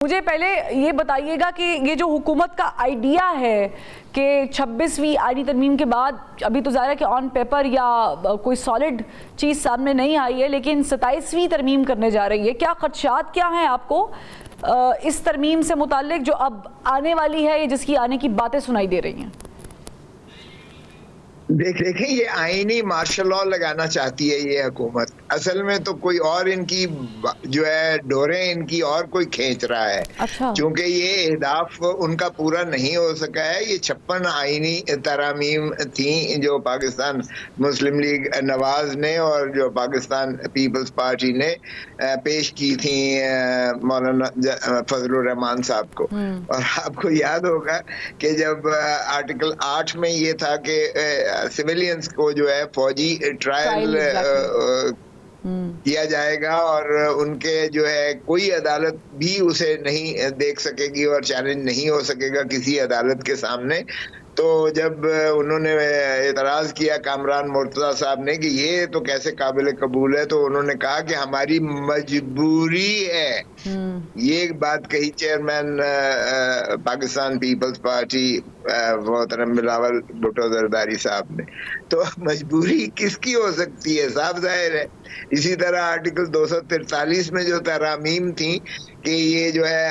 मुझे पहले ये बताइएगा कि ये जो हुकूमत का आइडिया है कि 26वीं आईनी तरमीम के बाद, अभी तो ज़ाहिर है कि ऑन पेपर या कोई सॉलिड चीज़ सामने नहीं आई है, लेकिन 27वीं तरमीम करने जा रही है, क्या खदशात क्या हैं आपको इस तरमीम से मुताल्लिक जो अब आने वाली है या जिसकी आने की बातें सुनाई दे रही हैं? देखें, ये आईनी मार्शल लॉ लगाना चाहती है ये हुकूमत। असल में तो कोई और इनकी जो है डोरें इनकी और कोई खींच रहा है। अच्छा। क्योंकि ये अहदाफ उनका पूरा नहीं हो सका है। ये 56 आईनी तरामीम थी जो पाकिस्तान मुस्लिम लीग नवाज ने और जो पाकिस्तान पीपल्स पार्टी ने पेश की थी मौलाना फजलुर रहमान साहब को। और आपको याद होगा कि जब आर्टिकल 8 में ये था कि सिविलियंस को जो है फौजी ट्रायल किया जाएगा और उनके जो है कोई अदालत भी उसे नहीं देख सकेगी और चैलेंज नहीं हो सकेगा किसी अदालत के सामने। तो जब उन्होंने एतराज़ किया कामरान मुर्तज़ा साहब ने कि ये तो कैसे काबिल कबूल है, तो उन्होंने कहा कि हमारी मजबूरी है। ये बात कही चेयरमैन पाकिस्तान पीपल्स पार्टी मोहतरम बिलावल भुट्टो जरदारी साहब ने। तो मजबूरी किसकी हो सकती है, साफ जाहिर है। इसी तरह आर्टिकल 243 में जो तरामीम थी कि ये जो है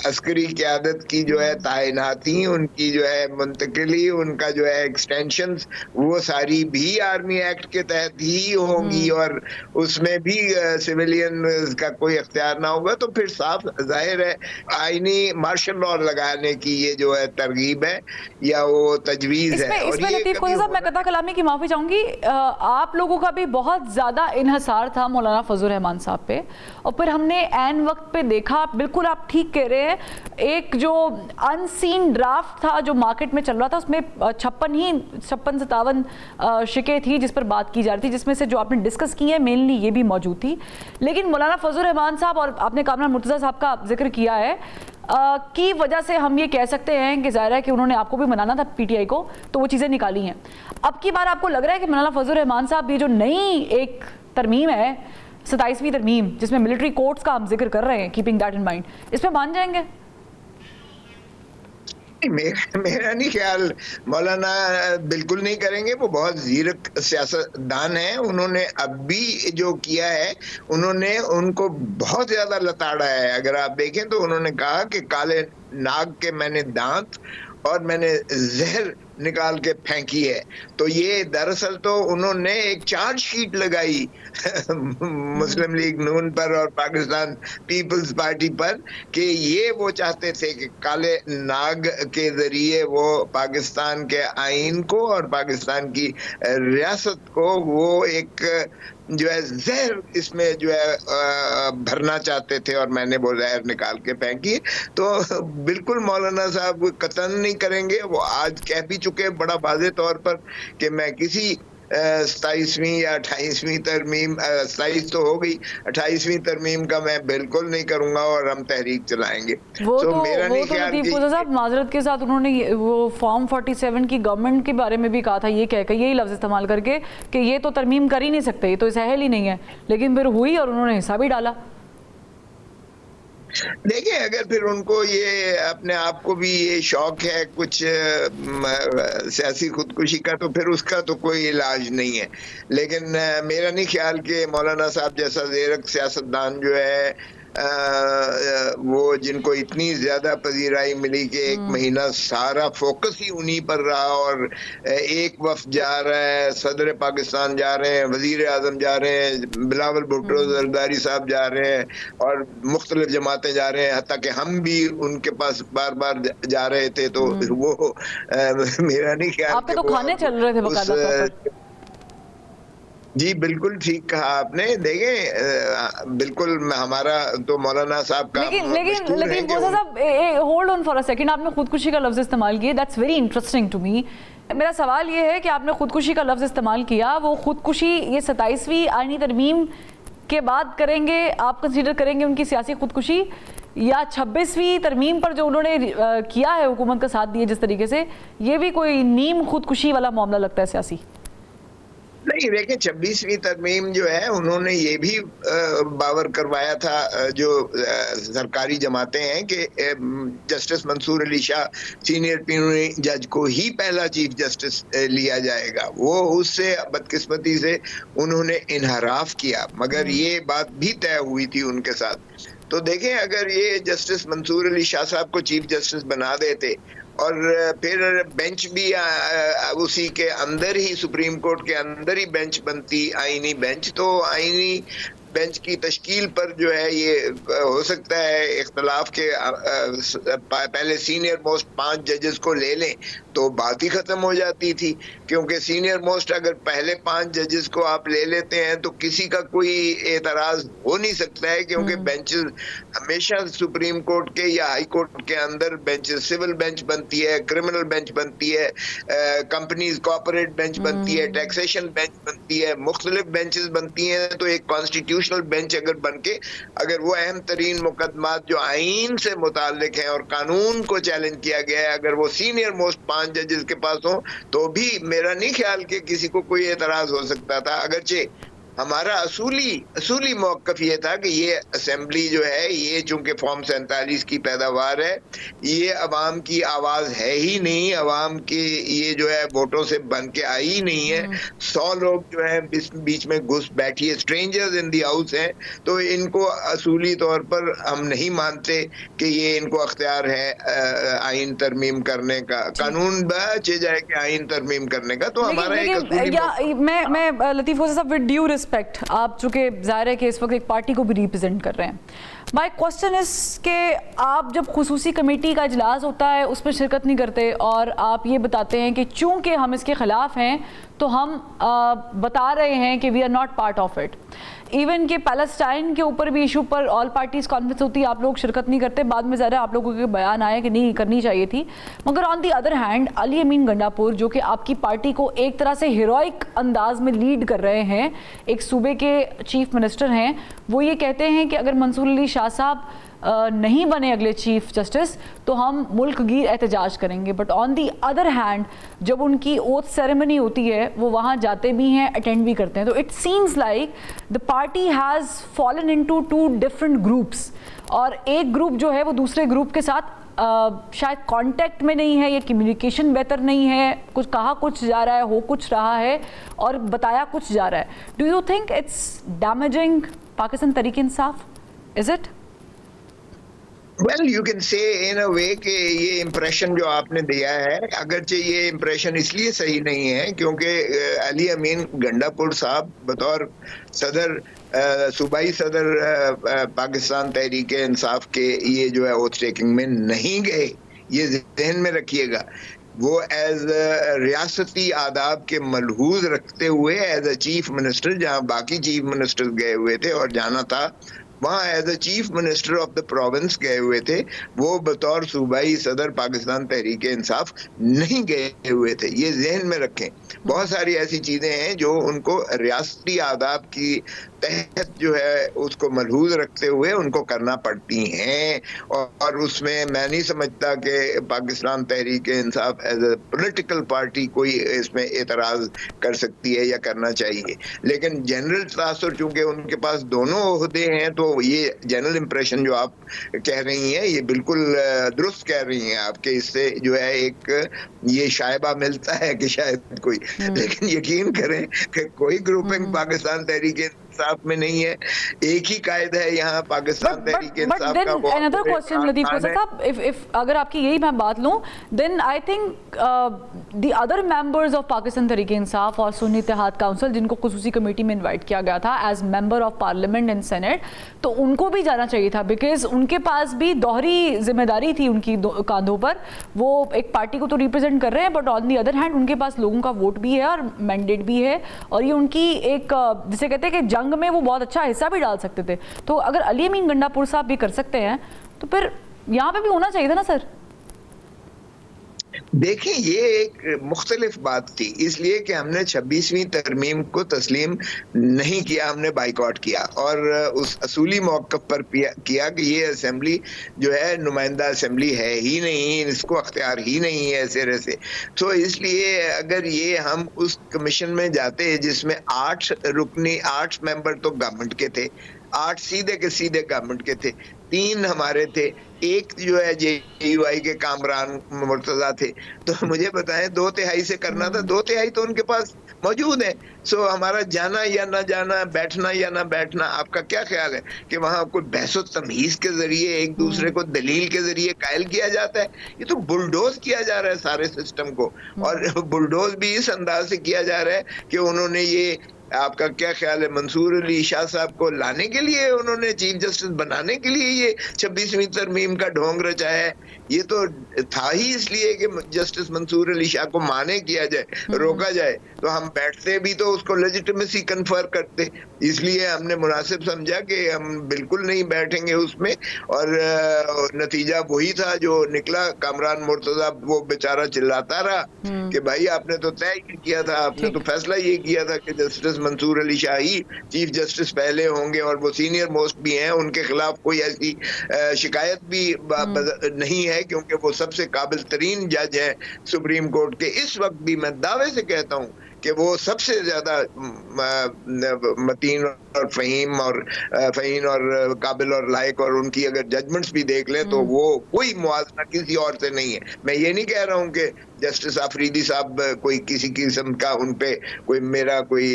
अस्करी क़यादत की जो है तैनाती, उनकी जो है मुंतकिली, उनका जो है एक्सटेंशन, वो सारी भी आर्मी एक्ट के तहत ही होंगी और उसमें भी सिविलियन का कोई अख्तियार ना होगा। तो फिर साफ जाहिर है आईनी मार्शल लॉ लगाने की ये जो है तरगीब है या वो तजवीज़ है। इसमें लतीफ़ खोजा साहब, मैं कता कलामी की माफ़ी चाहूँगी, आप लोगों का भी बहुत ज़्यादा इन्हसार था मौलाना फजलुर रहमान साहब पे, और फिर हमने ऐन वक्त पे देखा, बिल्कुल आप ठीक कह रहे हैं, एक जो अनसीन ड्राफ्ट था जो मार्केट में चल रहा था, उसमें 56-57 शिकें थी जिस पर बात की जा रही थी, जिसमें से जो आपने डिस्कस की है मेनली ये भी मौजूद थी। लेकिन मौलाना फजलुर रहमान साहब और आपने कामरान मुर्तज़ा साहब का जिक्र किया है की वजह से हम ये कह सकते हैं कि ज़ाहिर है कि उन्होंने आपको भी मनाना था पीटीआई को, तो वो चीज़ें निकाली हैं। अब की बार आपको लग रहा है कि मौलाना फजलुर रहमान साहब ये जो नई एक तरमीम है 27वीं तरमीम जिसमें मिलिट्री कोर्ट्स का हम जिक्र कर रहे हैं, कीपिंग दैट इन माइंड, इसमें मान जाएंगे? मेरा नहीं ख्याल मौलाना बिल्कुल नहीं करेंगे। वो बहुत ज़ीरक सियासतदान है। उन्होंने अब भी जो किया है, उन्होंने उनको बहुत ज़्यादा लताड़ा है। अगर आप देखें तो उन्होंने कहा कि काले नाग के मैंने दांत और मैंने जहर निकाल के फेंकी है। तो ये दरअसल तो उन्होंने एक चार्जशीट लगाई मुस्लिम लीग नून पर और पाकिस्तान पीपल्स पार्टी पर कि ये वो चाहते थे कि काले नाग के जरिए वो पाकिस्तान के आइन को और पाकिस्तान की रियासत को वो एक जो है जहर इसमें जो है भरना चाहते थे और मैंने वो जहर निकाल के फेंकी। तो बिल्कुल मौलाना साहब कतन नहीं करेंगे। वो आज कह भी चुके बड़ा वाज़ेह तौर पर कि मैं किसी 27वीं या 28वीं तरमीम, 27 तो हो गई, 28वीं तरमीम का मैं बिल्कुल नहीं करूंगा और हम तहरीक चलाएंगे। तो मेरा नहीं ख्याल लतीफ़ खोजा साहब माजरत के साथ उन्होंने वो फॉर्म 47 की गवर्नमेंट के बारे में भी कहा था, ये कहकर यही लफ्ज़ इस्तेमाल करके कि ये तो तरमीम कर ही नहीं सकते, ये तो सहल ही नहीं है, लेकिन फिर हुई और उन्होंने हिस्सा भी डाला। देखिए, अगर फिर उनको ये अपने आप को भी ये शौक है कुछ सियासी खुदकुशी का, तो फिर उसका तो कोई इलाज नहीं है। लेकिन मेरा नहीं ख्याल कि मौलाना साहब जैसा ज़ेरक सियासतदान जो है वो जिनको इतनी ज्यादा पजीराई मिली कि एक महीना सारा फोकस ही उन्हीं पर रहा और एक वफ्द जा रहा है, सदर पाकिस्तान जा रहे हैं, वजीर आजम जा रहे हैं, बिलावल भुट्टो जरदारी साहब जा रहे हैं और मुख्तलिफ जमातें जा रहे हैं, हत्ता कि हम भी उनके पास बार बार जा रहे थे। तो वो मेरा नहीं ख्याल आपके तो खाने चल रहे थे बकायदा। जी बिल्कुल ठीक कहा आपने। देखें बिल्कुल हमारा तो मौलाना साहब का लेकिन लतीफ़ खोजा साहब, hold on for a second, आपने खुदकुशी का लफ्ज़ इस्तेमाल किया, that's very interesting to me. मेरा सवाल ये है कि आपने खुदकुशी का लफ्ज़ इस्तेमाल किया, वो खुदकुशी ये 27वीं आईनी तरमीम के बाद करेंगे, आप कंसीडर करेंगे उनकी सियासी खुदकुशी, या 26वीं तरमीम पर जो उन्होंने किया है हुकूमत का साथ दिए जिस तरीके से, ये भी कोई नीम खुदकुशी वाला मामला लगता है सियासी? नहीं, देखिए 26वीं तरमीम जो है उन्होंने ये भी बावर करवाया था जो सरकारी जमातें हैं कि जस्टिस मंसूर अली शाह सीनियर प्यूनरी जज को ही पहला चीफ जस्टिस लिया जाएगा। वो उससे बदकिस्मती से उन्होंने इनहराफ किया, मगर ये बात भी तय हुई थी उनके साथ। तो देखें, अगर ये जस्टिस मंसूर अली शाह साहब को चीफ जस्टिस बना देते और फिर बेंच भी उसी के अंदर ही, सुप्रीम कोर्ट के अंदर ही बेंच बनती, आईनी बेंच, तो आईनी बेंच की तश्कील पर जो है ये हो सकता है इख्तलाफ के पहले सीनियर मोस्ट 5 जजेस को ले लें तो बात ही खत्म हो जाती थी, क्योंकि सीनियर मोस्ट अगर पहले 5 जजेस को आप ले लेते हैं तो किसी का कोई एतराज हो नहीं सकता है, क्योंकि बेंचेस हमेशा सुप्रीम कोर्ट के या हाई कोर्ट के अंदर बेंचेस, सिविल बेंच बनती है, क्रिमिनल बेंच बनती है, कंपनीज कॉर्पोरेट बेंच बनती है, टैक्सेशन बेंच बनती है, मुख्तलिफ बेंचेस बनती हैं। तो एक कॉन्स्टिट्यूशनल बेंच अगर बनके, अगर वो अहम तरीन मुकदमात जो आईन से मुताल्लिक हैं और कानून को चैलेंज किया गया है, अगर वो सीनियर मोस्ट 5 जजेस के पास हो तो भी मेरा नहीं ख्याल कि किसी को कोई एतराज हो सकता था। अगरचे हमारा असूली मौक़िफ़ ये था कि ये असेंबली जो है, ये चूंकि फॉर्म 47 की पैदावार है, ये अवाम की आवाज़ है ही नहीं, अवाम की ये जो है वोटों से बन के आई ही नहीं है। 100 लोग जो है बीच में घुस बैठिए, स्ट्रेंजर्स इन दी हाउस हैं, तो इनको असूली तौर पर हम नहीं मानते कि ये इनको अख्तियार है आइन तरमीम करने का, कानून बचे जाए कि आइन तरमीम करने का। तो हमारा एक असूली मैं लतीफ़ खोसा साहब, विद ड्यू रिस्पेक्ट, आप चूंकि जाहिर है कि इस वक्त एक पार्टी को भी रिप्रेजेंट कर रहे हैं, माय क्वेश्चन इज कि आप जब खुसूसी कमेटी का इजलास होता है उसमें शिरकत नहीं करते और आप ये बताते हैं कि चूंकि हम इसके खिलाफ हैं तो हम बता रहे हैं कि we are not part of it. Even कि पैलेस्टाइन के ऊपर भी इशू पर ऑल पार्टीज कॉन्फ्रेंस होती है, आप लोग शिरकत नहीं करते, बाद में ज़रा आप लोगों के बयान आए कि नहीं करनी चाहिए थी। मगर on the other hand Ali Amin Gandapur, जो कि आपकी पार्टी को एक तरह से हीरोइक अंदाज में लीड कर रहे हैं, एक सूबे के चीफ मिनिस्टर हैं, वो ये कहते हैं कि अगर मंसूर अली शाह साहब नहीं बने अगले चीफ जस्टिस तो हम मुल्क गिर एहतजाज करेंगे। But on the other hand जब उनकी ओथ सेरेमनी होती है वो वहाँ जाते भी हैं, अटेंड भी करते हैं। तो it seems like the party has fallen into 2 different groups, और एक ग्रुप जो है वो दूसरे ग्रुप के साथ शायद कांटेक्ट में नहीं है, या कम्युनिकेशन बेहतर नहीं है, कुछ कहा कुछ जा रहा है, हो कुछ रहा है और बताया कुछ जा रहा है। Do you think it's damaging Pakistan Tehreek Insaf? Is it? Well, you can say in a way कि ये इम्प्रेशन जो आपने दिया है, अगरचे ये इम्प्रेशन इसलिए सही नहीं है क्योंकि अली अमीन गंडापुर साहब बतौर सदर, सूबाई सदर पाकिस्तान तहरीक इंसाफ के ये जो है ओथ टेकिंग में नहीं गए, ये जहन में रखिएगा। वो एज रियासती आदाब के मलहूज रखते हुए एज अ चीफ मिनिस्टर, जहाँ बाकी चीफ मिनिस्टर गए हुए थे और जाना था, वहाँ as a chief minister of the province गए हुए थे, वो बतौर सूबाई सदर पाकिस्तान तहरीक इंसाफ नहीं गए हुए थे। ये जहन में रखें। बहुत सारी ऐसी चीज़ें हैं जो उनको रियासती आदाब की तहत जो है उसको मलहूज रखते हुए उनको करना पड़ती हैं, और उसमें मैं नहीं समझता कि पाकिस्तान तहरीक इंसाफ एज अ पॉलिटिकल पार्टी कोई इसमें एतराज़ कर सकती है या करना चाहिए। लेकिन जनरल तासुर चूँकि उनके पास दोनों ओहदे हैं, तो ये जनरल इंप्रेशन जो आप कह रही हैं ये बिल्कुल दुरुस्त कह रही हैं आपके, इससे जो है एक ये शायबा मिलता है कि शायद कोई, लेकिन यकीन करें कि कोई ग्रुपिंग पाकिस्तान तहरीक इंसाफ में नहीं है, एक ही कायदा है यहाँ पाकिस्तान तहरीक इंसाफ का। अनदर क्वेश्चन लतीफ खोसा साहब, इफ अगर आपकी यही मैं बात लूँ, then I think the other members of Pakistan Tehreek Insaf और सुन्नी इत्तेहाद काउंसिल, जिनको खुसूसी कमेटी में इन्वाइट किया गया था as member of parliament and senate, तो उनको भी जाना चाहिए था, बिकॉज उनके पास भी दोहरी जिम्मेदारी थी उनकी कांधों पर। वो एक पार्टी को तो रिप्रेजेंट कर रहे हैं, but on the other hand उनके पास लोगों का वोट भी है और मैंडेट भी है, और ये उनकी एक जिसे कहते हैं कि जंग में वो बहुत अच्छा हिस्सा भी डाल सकते थे। तो अगर अली अमीन गंडापुर साहब भी कर सकते हैं तो फिर यहाँ पे भी होना चाहिए था ना सर? देखें, ये एक मुख्तलिफ बात थी, इसलिए कि हमने 26वीं तरमीम को तस्लीम नहीं किया, हमने बाइकआउट किया और उस असूली मौक़िफ़ पर किया कि ये असेंबली जो है नुमाइंदा असेंबली है ही नहीं, इसको अख्तियार ही नहीं है सिरे से। तो इसलिए अगर ये हम उस कमीशन में जाते जिसमें 8 रुकनी 8 मेंबर तो गवर्नमेंट के थे, 8 सीधे के सीधे गवर्नमेंट के थे, 3 हमारे थे, 1 जो है जेयूआई के कामरान मुर्तज़ा थे। तो मुझे बताएं 2/3 से करना था, 2/3 तो उनके पास मौजूद है। सो हमारा जाना या ना जाना, बैठना या ना बैठना, आपका क्या ख्याल है कि वहाँ कोई बहस तमहीज़ के जरिए एक दूसरे को दलील के जरिए कायल किया जाता है? ये तो बुलडोज किया जा रहा है सारे सिस्टम को, और बुलडोज भी इस अंदाज से किया जा रहा है कि उन्होंने ये, आपका क्या ख्याल है, मंसूर अली शाह साहब को लाने के लिए, उन्होंने चीफ जस्टिस बनाने के लिए ये 26वीं तरमीम का ढोंग रचाया है? ये तो था ही इसलिए कि जस्टिस मंसूर अली शाह को माने किया जाए, रोका जाए। तो हम बैठते भी तो उसको लेजिटिमेसी कन्फर करते, इसलिए हमने मुनासिब समझा कि हम बिल्कुल नहीं बैठेंगे उसमें, और नतीजा वही था जो निकला। कामरान मुर्तज़ा वो बेचारा चिल्लाता रहा कि भाई आपने तो तय किया था, आपने तो फैसला ये किया था कि जस्टिस मंसूर अली शाह ही चीफ जस्टिस पहले होंगे, और वो सीनियर मोस्ट भी हैं, उनके खिलाफ कोई ऐसी शिकायत भी नहीं है, क्योंकि वो सबसे काबिल तरीन जज है सुप्रीम कोर्ट के। इस वक्त भी मैं दावे से कहता हूँ कि वो सबसे ज्यादा मतीन और फहीम और काबिल और लायक, और उनकी अगर जजमेंट्स भी देख लें तो वो कोई मुआवजा किसी और से नहीं है। मैं ये नहीं कह रहा हूँ कि जस्टिस आफरीदी साहब कोई किसी किस्म का उन पे कोई मेरा कोई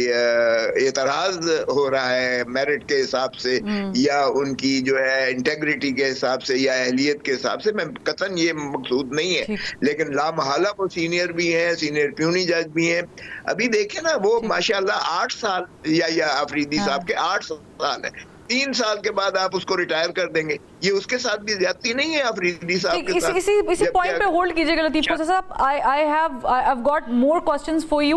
एतराज हो रहा है मेरिट के हिसाब से, या उनकी जो है इंटेग्रिटी के हिसाब से, या अहलियत के हिसाब से, मैं कतन ये मकसूद नहीं है, लेकिन लामहला वो सीनियर भी हैं, सीनियर प्यूनी जज भी हैं। अभी देखें ना, वो माशाल्लाह 8 साल या आफरीदी साहब के 8 साल है, 3 साल के बाद आप उसको रिटायर कर देंगे, ये उसके साथ भी ज्यादती नहीं है आफरीदी साहब के साथ? इसी पॉइंट पे होल्ड कीजिएगा लतीफ साहब। I have got more questions for you.